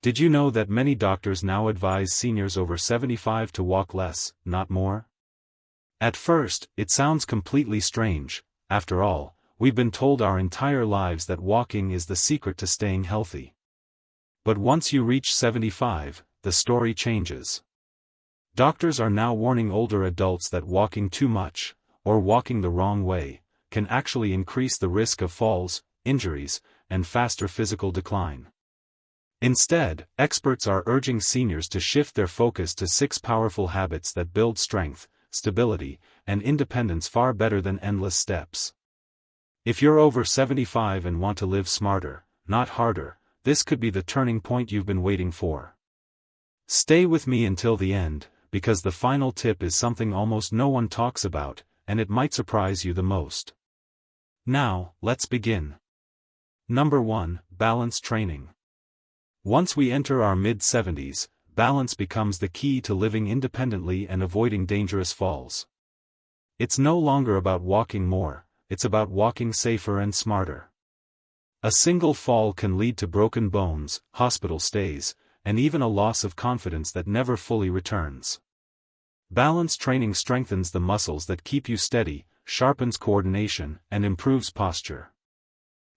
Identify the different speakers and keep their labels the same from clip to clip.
Speaker 1: Did you know that many doctors now advise seniors over 75 to walk less, not more? At first, it sounds completely strange. After all, we've been told our entire lives that walking is the secret to staying healthy. But once you reach 75, the story changes. Doctors are now warning older adults that walking too much, or walking the wrong way, can actually increase the risk of falls, injuries, and faster physical decline. Instead, experts are urging seniors to shift their focus to 6 powerful habits that build strength, stability, and independence far better than endless steps. If you're over 75 and want to live smarter, not harder, this could be the turning point you've been waiting for. Stay with me until the end, because the final tip is something almost no one talks about, and it might surprise you the most. Now, let's begin. Number 1, balance training. Once we enter our mid-70s, balance becomes the key to living independently and avoiding dangerous falls. It's no longer about walking more, it's about walking safer and smarter. A single fall can lead to broken bones, hospital stays, and even a loss of confidence that never fully returns. Balance training strengthens the muscles that keep you steady, sharpens coordination, and improves posture.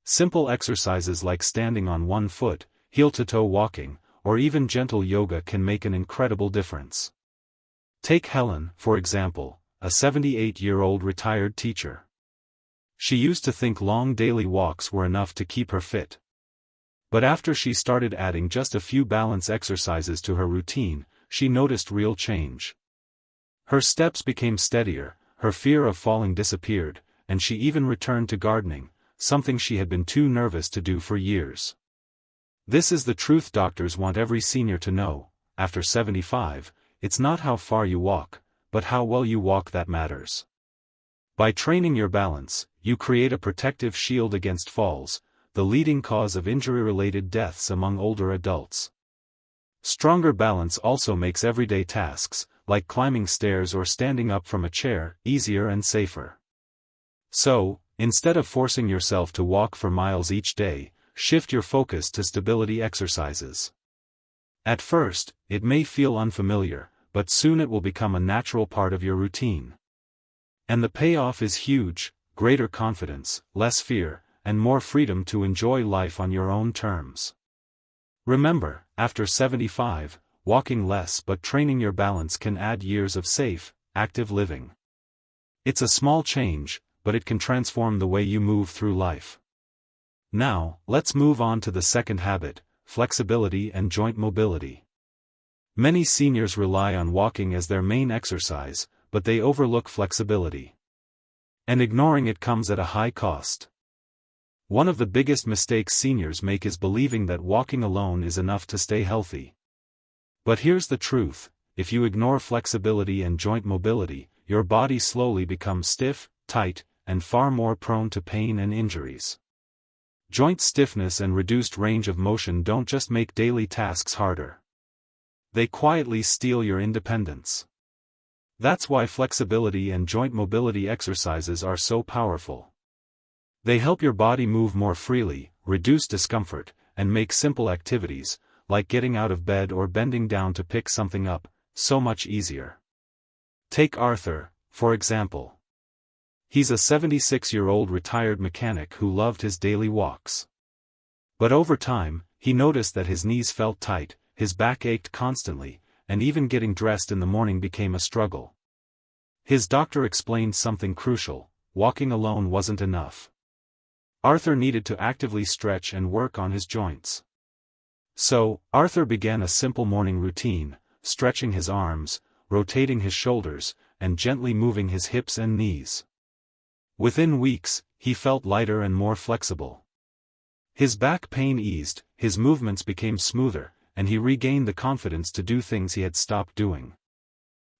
Speaker 1: Simple exercises like standing on one foot, heel-to-toe walking, or even gentle yoga can make an incredible difference. Take Helen, for example, a 78-year-old retired teacher. She used to think long daily walks were enough to keep her fit. But after she started adding just a few balance exercises to her routine, she noticed real change. Her steps became steadier, her fear of falling disappeared, and she even returned to gardening, something she had been too nervous to do for years. This is the truth doctors want every senior to know. After 75, it's not how far you walk, but how well you walk that matters. By training your balance, you create a protective shield against falls, the leading cause of injury-related deaths among older adults. Stronger balance also makes everyday tasks, like climbing stairs or standing up from a chair, easier and safer. So, instead of forcing yourself to walk for miles each day, shift your focus to stability exercises. At first, it may feel unfamiliar, but soon it will become a natural part of your routine. And the payoff is huge: greater confidence, less fear, and more freedom to enjoy life on your own terms. Remember, after 75, walking less but training your balance can add years of safe, active living. It's a small change, but it can transform the way you move through life. Now, let's move on to the second habit: flexibility and joint mobility. Many seniors rely on walking as their main exercise, but they overlook flexibility. And ignoring it comes at a high cost. One of the biggest mistakes seniors make is believing that walking alone is enough to stay healthy. But here's the truth: if you ignore flexibility and joint mobility, your body slowly becomes stiff, tight, and far more prone to pain and injuries. Joint stiffness and reduced range of motion don't just make daily tasks harder. They quietly steal your independence. That's why flexibility and joint mobility exercises are so powerful. They help your body move more freely, reduce discomfort, and make simple activities, like getting out of bed or bending down to pick something up, so much easier. Take Arthur, for example. He's a 76-year-old retired mechanic who loved his daily walks. But over time, he noticed that his knees felt tight, his back ached constantly, and even getting dressed in the morning became a struggle. His doctor explained something crucial: walking alone wasn't enough. Arthur needed to actively stretch and work on his joints. So, Arthur began a simple morning routine: stretching his arms, rotating his shoulders, and gently moving his hips and knees. Within weeks, he felt lighter and more flexible. His back pain eased, his movements became smoother, and he regained the confidence to do things he had stopped doing.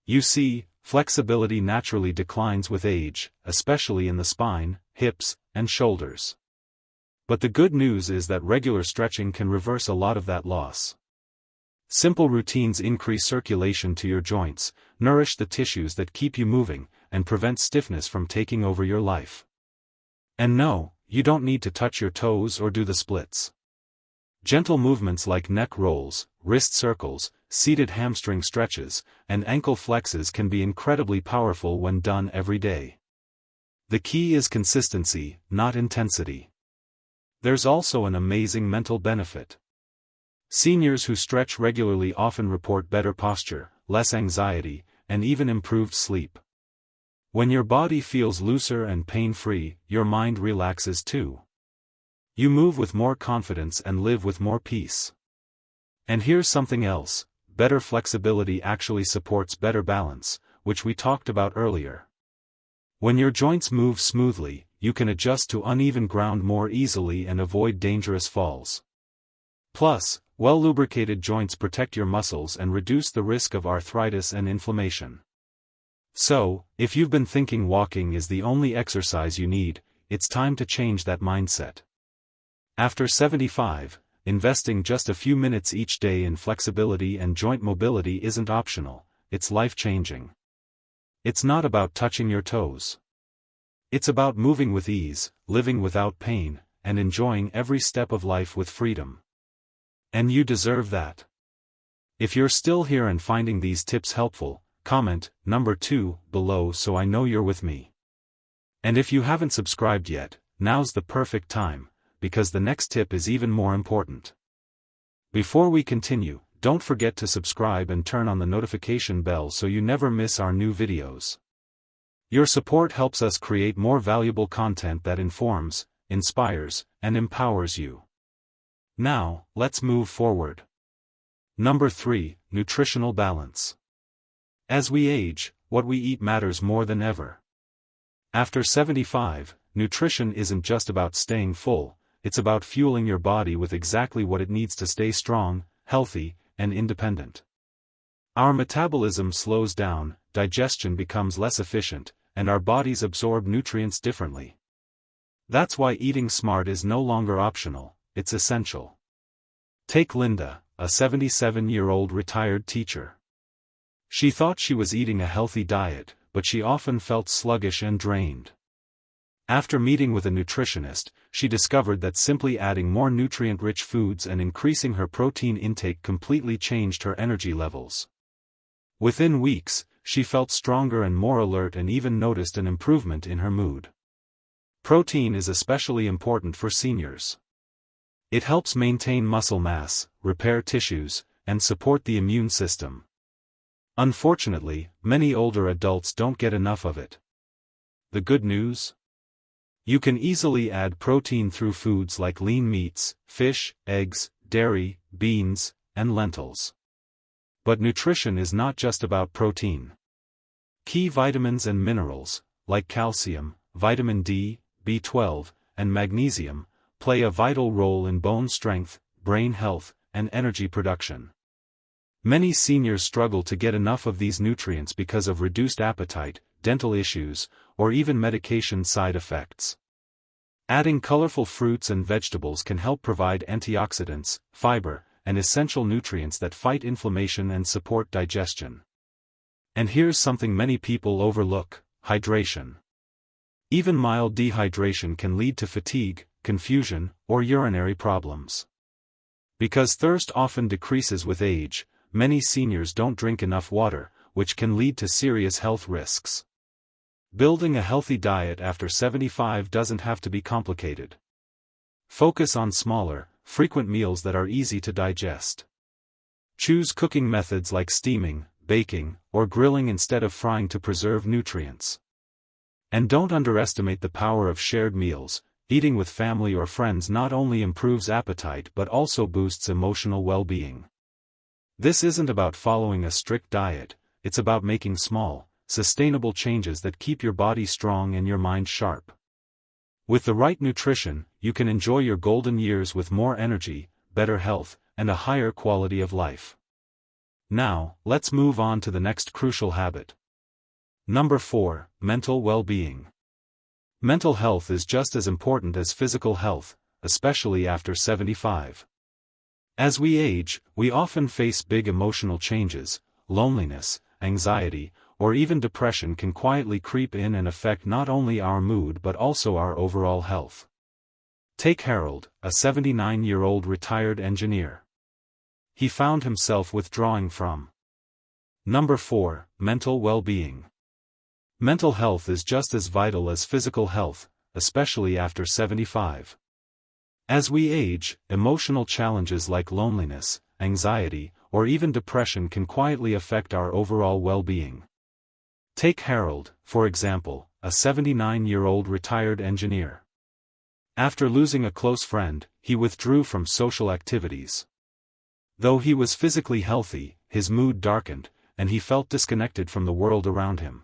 Speaker 1: You see, flexibility naturally declines with age, especially in the spine, hips, and shoulders. But the good news is that regular stretching can reverse a lot of that loss. Simple routines increase circulation to your joints, nourish the tissues that keep you moving, and prevent stiffness from taking over your life. And no, you don't need to touch your toes or do the splits. Gentle movements like neck rolls, wrist circles, seated hamstring stretches, and ankle flexes can be incredibly powerful when done every day. The key is consistency, not intensity. There's also an amazing mental benefit. Seniors who stretch regularly often report better posture, less anxiety, and even improved sleep. When your body feels looser and pain-free, your mind relaxes too. You move with more confidence and live with more peace. And here's something else: better flexibility actually supports better balance, which we talked about earlier. When your joints move smoothly, you can adjust to uneven ground more easily and avoid dangerous falls. Plus, well-lubricated joints protect your muscles and reduce the risk of arthritis and inflammation. So, if you've been thinking walking is the only exercise you need, it's time to change that mindset. After 75, investing just a few minutes each day in flexibility and joint mobility isn't optional, it's life-changing. It's not about touching your toes. It's about moving with ease, living without pain, and enjoying every step of life with freedom. And you deserve that. If you're still here and finding these tips helpful, comment number 2 below so I know you're with me. And if you haven't subscribed yet, now's the perfect time, because the next tip is even more important. Before we continue, don't forget to subscribe and turn on the notification bell so you never miss our new videos. Your support helps us create more valuable content that informs, inspires, and empowers you. Now, let's move forward. Number 3, nutritional balance. As we age, what we eat matters more than ever. After 75, nutrition isn't just about staying full, it's about fueling your body with exactly what it needs to stay strong, healthy, and independent. Our metabolism slows down, digestion becomes less efficient, and our bodies absorb nutrients differently. That's why eating smart is no longer optional, it's essential. Take Linda, a 77-year-old retired teacher. She thought she was eating a healthy diet, but she often felt sluggish and drained. After meeting with a nutritionist, she discovered that simply adding more nutrient-rich foods and increasing her protein intake completely changed her energy levels. Within weeks, she felt stronger and more alert and even noticed an improvement in her mood. Protein is especially important for seniors. It helps maintain muscle mass, repair tissues, and support the immune system. Unfortunately, many older adults don't get enough of it. The good news? You can easily add protein through foods like lean meats, fish, eggs, dairy, beans, and lentils. But nutrition is not just about protein. Key vitamins and minerals, like calcium, vitamin D, B12, and magnesium, play a vital role in bone strength, brain health, and energy production. Many seniors struggle to get enough of these nutrients because of reduced appetite, dental issues, or even medication side effects. Adding colorful fruits and vegetables can help provide antioxidants, fiber, and essential nutrients that fight inflammation and support digestion. And here's something many people overlook: hydration. Even mild dehydration can lead to fatigue, confusion, or urinary problems. Because thirst often decreases with age, many seniors don't drink enough water, which can lead to serious health risks. Building a healthy diet after 75 doesn't have to be complicated. Focus on smaller, frequent meals that are easy to digest. Choose cooking methods like steaming, baking, or grilling instead of frying to preserve nutrients. And don't underestimate the power of shared meals. Eating with family or friends not only improves appetite but also boosts emotional well-being. This isn't about following a strict diet, it's about making small, sustainable changes that keep your body strong and your mind sharp. With the right nutrition, you can enjoy your golden years with more energy, better health, and a higher quality of life. Now, let's move on to the next crucial habit. Number 4, mental well-being. Mental health is just as important as physical health, especially after 75. As we age, we often face big emotional changes. Loneliness, anxiety, or even depression can quietly creep in and affect not only our mood but also our overall health. Take Harold, a 79-year-old retired engineer. He found himself withdrawing from. Number 4, mental well-being. Mental health is just as vital as physical health, especially after 75. As we age, emotional challenges like loneliness, anxiety, or even depression can quietly affect our overall well-being. Take Harold, for example, a 79-year-old retired engineer. After losing a close friend, he withdrew from social activities. Though he was physically healthy, his mood darkened, and he felt disconnected from the world around him.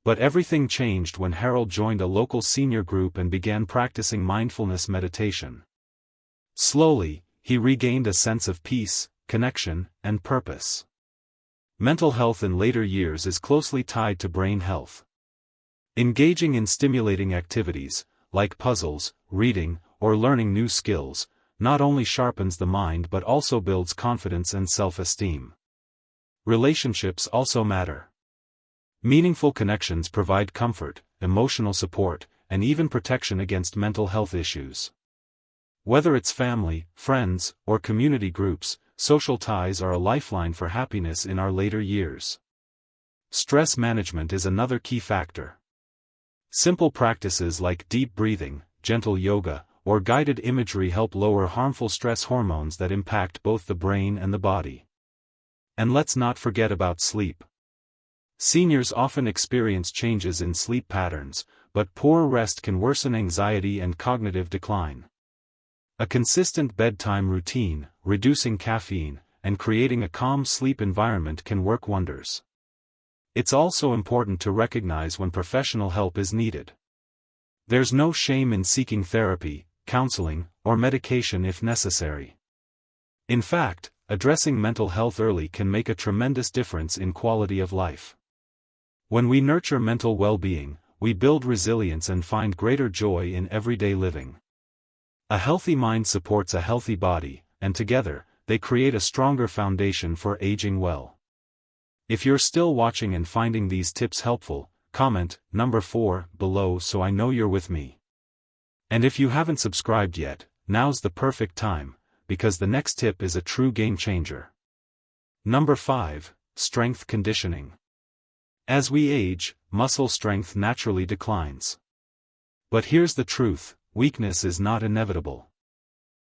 Speaker 1: But everything changed when Harold joined a local senior group and began practicing mindfulness meditation. Slowly, he regained a sense of peace, connection, and purpose. Mental health in later years is closely tied to brain health. Engaging in stimulating activities, like puzzles, reading, or learning new skills, not only sharpens the mind but also builds confidence and self-esteem. Relationships also matter. Meaningful connections provide comfort, emotional support, and even protection against mental health issues. Whether it's family, friends, or community groups, social ties are a lifeline for happiness in our later years. Stress management is another key factor. Simple practices like deep breathing, gentle yoga, or guided imagery help lower harmful stress hormones that impact both the brain and the body. And let's not forget about sleep. Seniors often experience changes in sleep patterns, but poor rest can worsen anxiety and cognitive decline. A consistent bedtime routine, reducing caffeine, and creating a calm sleep environment can work wonders. It's also important to recognize when professional help is needed. There's no shame in seeking therapy, counseling, or medication if necessary. In fact, addressing mental health early can make a tremendous difference in quality of life. When we nurture mental well-being, we build resilience and find greater joy in everyday living. A healthy mind supports a healthy body, and together, they create a stronger foundation for aging well. If you're still watching and finding these tips helpful, comment number 4 below so I know you're with me. And if you haven't subscribed yet, now's the perfect time, because the next tip is a true game changer. Number 5, strength conditioning. As we age, muscle strength naturally declines. But here's the truth, weakness is not inevitable.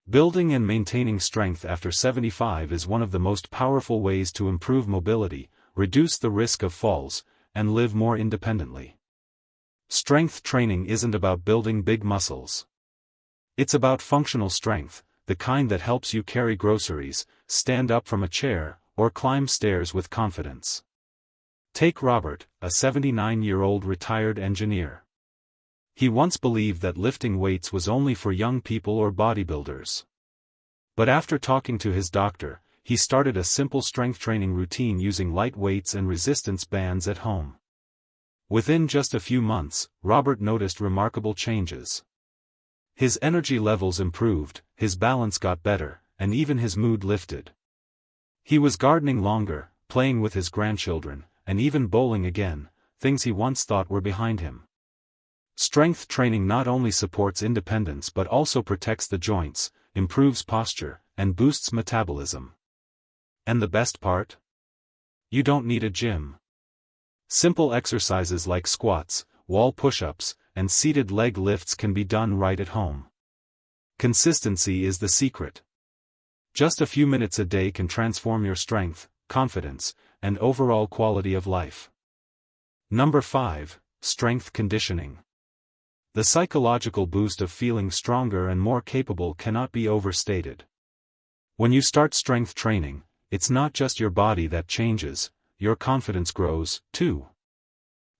Speaker 1: Building and maintaining strength after 75 is one of the most powerful ways to improve mobility, reduce the risk of falls, and live more independently. Strength training isn't about building big muscles. It's about functional strength, the kind that helps you carry groceries, stand up from a chair, or climb stairs with confidence. Take Robert, a 79-year-old retired engineer. He once believed that lifting weights was only for young people or bodybuilders. But after talking to his doctor, he started a simple strength training routine using light weights and resistance bands at home. Within just a few months, Robert noticed remarkable changes. His energy levels improved, his balance got better, and even his mood lifted. He was gardening longer, playing with his grandchildren, and even bowling again, things he once thought were behind him. Strength training not only supports independence but also protects the joints, improves posture, and boosts metabolism. And the best part? You don't need a gym. Simple exercises like squats, wall push-ups, and seated leg lifts can be done right at home. Consistency is the secret. Just a few minutes a day can transform your strength, confidence, and overall quality of life. Number 5, strength conditioning. The psychological boost of feeling stronger and more capable cannot be overstated. When you start strength training, it's not just your body that changes, your confidence grows, too.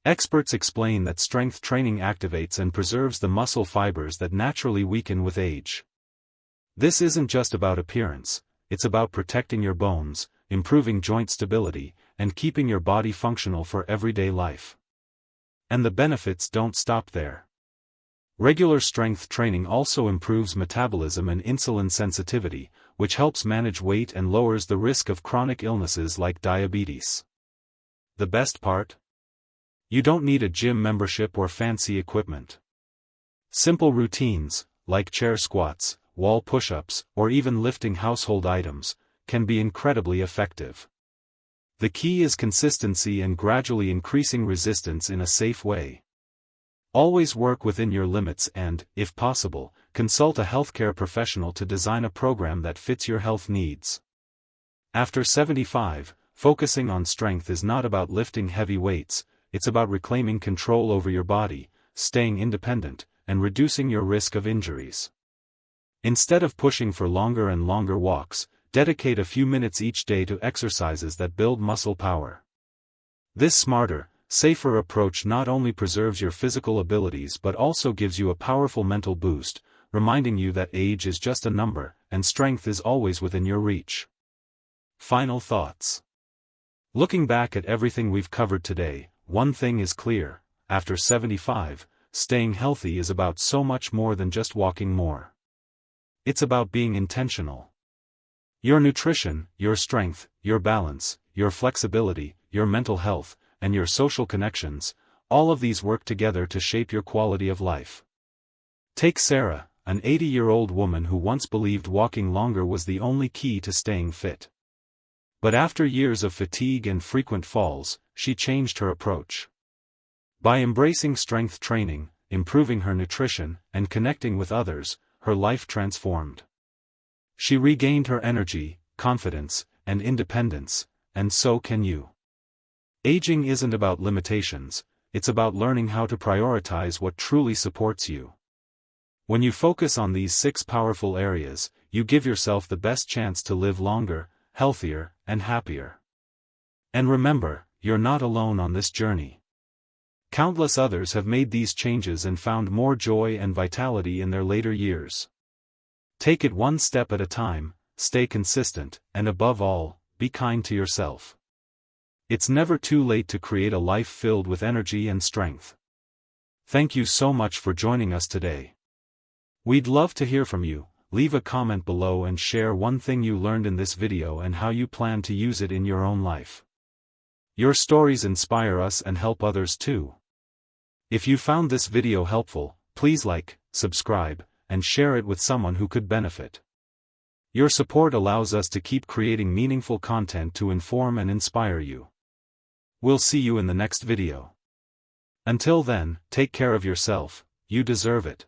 Speaker 1: Experts explain that strength training activates and preserves the muscle fibers that naturally weaken with age. This isn't just about appearance, it's about protecting your bones, improving joint stability, and keeping your body functional for everyday life. And the benefits don't stop there. Regular strength training also improves metabolism and insulin sensitivity, which helps manage weight and lowers the risk of chronic illnesses like diabetes. The best part? You don't need a gym membership or fancy equipment. Simple routines, like chair squats, wall push-ups, or even lifting household items, can be incredibly effective. The key is consistency and gradually increasing resistance in a safe way. Always work within your limits and, if possible, consult a healthcare professional to design a program that fits your health needs. After 75, focusing on strength is not about lifting heavy weights, it's about reclaiming control over your body, staying independent, and reducing your risk of injuries. Instead of pushing for longer and longer walks, dedicate a few minutes each day to exercises that build muscle power. This smarter, safer approach not only preserves your physical abilities but also gives you a powerful mental boost, reminding you that age is just a number, and strength is always within your reach. Final thoughts. Looking back at everything we've covered today, one thing is clear: after 75, staying healthy is about so much more than just walking more. It's about being intentional. Your nutrition, your strength, your balance, your flexibility, your mental health, and your social connections, all of these work together to shape your quality of life. Take Sarah, an 80-year-old woman who once believed walking longer was the only key to staying fit. But after years of fatigue and frequent falls, she changed her approach. By embracing strength training, improving her nutrition, and connecting with others, her life transformed. She regained her energy, confidence, and independence, and so can you. Aging isn't about limitations, it's about learning how to prioritize what truly supports you. When you focus on these 6 powerful areas, you give yourself the best chance to live longer, healthier, and happier. And remember, you're not alone on this journey. Countless others have made these changes and found more joy and vitality in their later years. Take it one step at a time, stay consistent, and above all, be kind to yourself. It's never too late to create a life filled with energy and strength. Thank you so much for joining us today. We'd love to hear from you. Leave a comment below and share one thing you learned in this video and how you plan to use it in your own life. Your stories inspire us and help others too. If you found this video helpful, please like, subscribe, and share it with someone who could benefit. Your support allows us to keep creating meaningful content to inform and inspire you. We'll see you in the next video. Until then, take care of yourself, you deserve it.